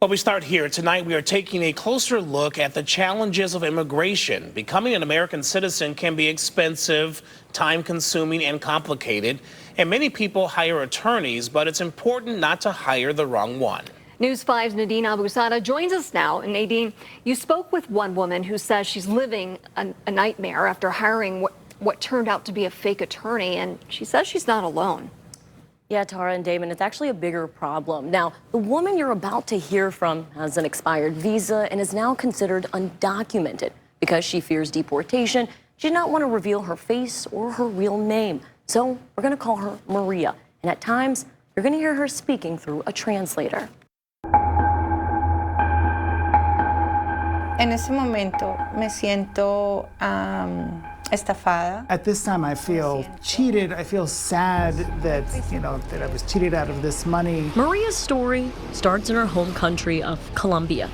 Well, we start here. Tonight, we are taking a closer look at the challenges of immigration. Becoming an American citizen can be expensive, time-consuming, and complicated. And many people hire attorneys, but it's important not to hire the wrong one. News 5's Nadine Abusada joins us now. And Nadine, you spoke with one woman who says she's living a nightmare after hiring what turned out to be a fake attorney, and she says she's not alone. Yeah, Tara and Damon, it's actually a bigger problem. Now, the woman you're about to hear from has an expired visa and is now considered undocumented because she fears deportation. She did not want to reveal her face or her real name. So we're going to call her Maria. And at times, you're going to hear her speaking through a translator. En ese momento me siento estafada. At this time, I feel cheated. I feel sad that, that I was cheated out of this money. Maria's story starts in her home country of Colombia.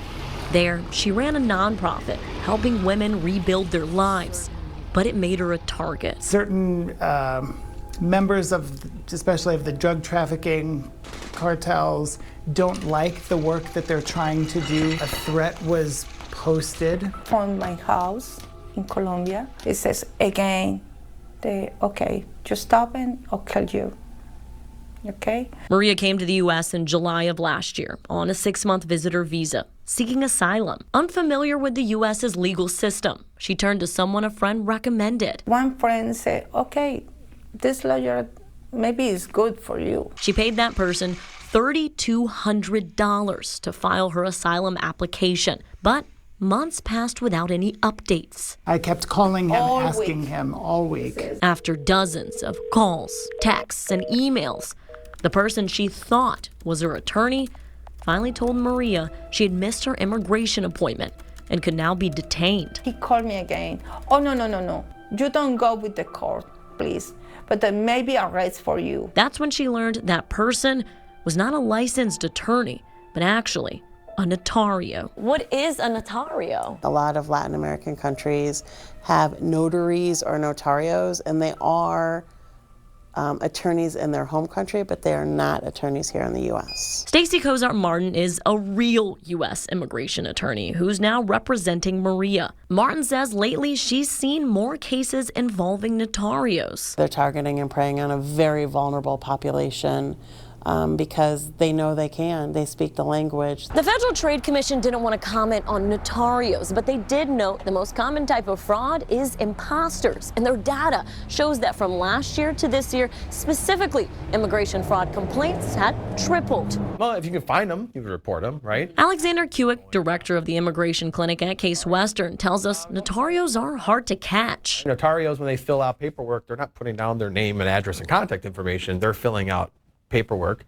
There, she ran a nonprofit helping women rebuild their lives, but it made her a target. Certain members especially of the drug trafficking cartels, don't like the work that they're trying to do. A threat was posted On my house in Colombia. It says again, okay, just stop it, I'll kill you. Okay? Maria came to the U.S. in July of last year on a 6-month visitor visa, seeking asylum. Unfamiliar with the U.S.'s legal system, she turned to someone a friend recommended. One friend said, okay, this lawyer maybe is good for you. She paid that person $3,200 to file her asylum application, but months passed without any updates. I kept calling him, asking him all week. After dozens of calls, texts, and emails, the person she thought was her attorney finally told Maria she had missed her immigration appointment and could now be detained. He called me again. Oh, no. You don't go with the court, please. But there may be arrest for you. That's when she learned that person was not a licensed attorney, but actually a notario. What is a notario? A lot of Latin American countries have notaries or notarios, and they are attorneys in their home country, but they are not attorneys here in the U.S. Stacey Cozart Martin is a real U.S. immigration attorney who's now representing Maria. Martin says lately she's seen more cases involving notarios. They're targeting and preying on a very vulnerable population because they know they can. They speak the language. The Federal Trade Commission didn't want to comment on notarios, but they did note the most common type of fraud is imposters. And their data shows that from last year to this year, specifically, immigration fraud complaints had tripled. Well, if you can find them, you can report them, right? Alexander Kewick, director of the Immigration Clinic at Case Western, tells us notarios are hard to catch. Notarios, when they fill out paperwork, they're not putting down their name and address and contact information. They're filling out paperwork,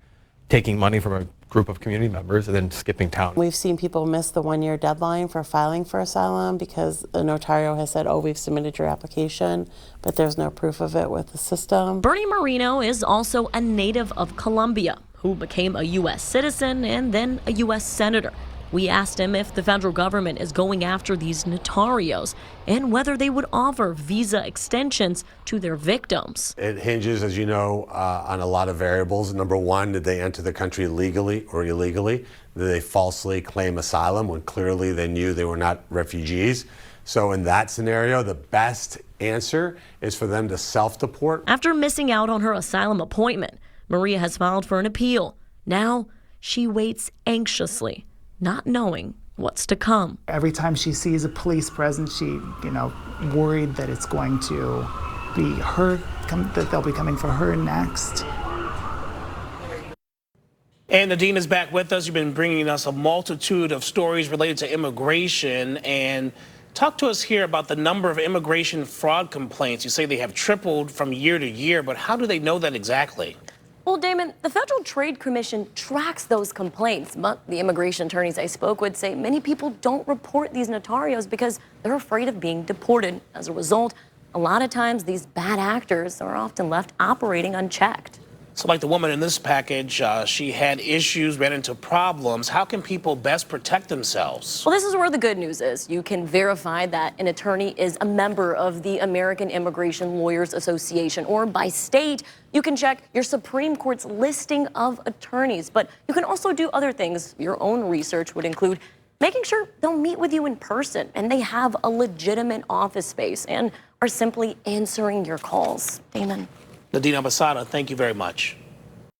taking money from a group of community members, and then skipping town. We've seen people miss the 1-year deadline for filing for asylum because the notario has said, oh, we've submitted your application, but there's no proof of it with the system. Bernie Marino is also a native of Colombia who became a U.S. citizen and then a U.S. senator. We asked him if the federal government is going after these notarios and whether they would offer visa extensions to their victims. It hinges, as you know, on a lot of variables. Number one, did they enter the country legally or illegally? Did they falsely claim asylum when clearly they knew they were not refugees? So in that scenario, the best answer is for them to self-deport. After missing out on her asylum appointment, Maria has filed for an appeal. Now she waits anxiously, not knowing what's to come. Every time she sees a police presence, she, worried that it's going to be her, that they'll be coming for her next. And Nadine is back with us. You've been bringing us a multitude of stories related to immigration. And talk to us here about the number of immigration fraud complaints. You say they have tripled from year to year, but how do they know that exactly? Well, Damon, the Federal Trade Commission tracks those complaints, but the immigration attorneys I spoke with say many people don't report these notarios because they're afraid of being deported. As a result, a lot of times these bad actors are often left operating unchecked. So like the woman in this package, she had issues, ran into problems. How can people best protect themselves? Well, this is where the good news is. You can verify that an attorney is a member of the American Immigration Lawyers Association, or by state, you can check your Supreme Court's listing of attorneys. But you can also do other things. Your own research would include making sure they'll meet with you in person and they have a legitimate office space and are simply answering your calls. Damon. Nadine Abasada, thank you very much.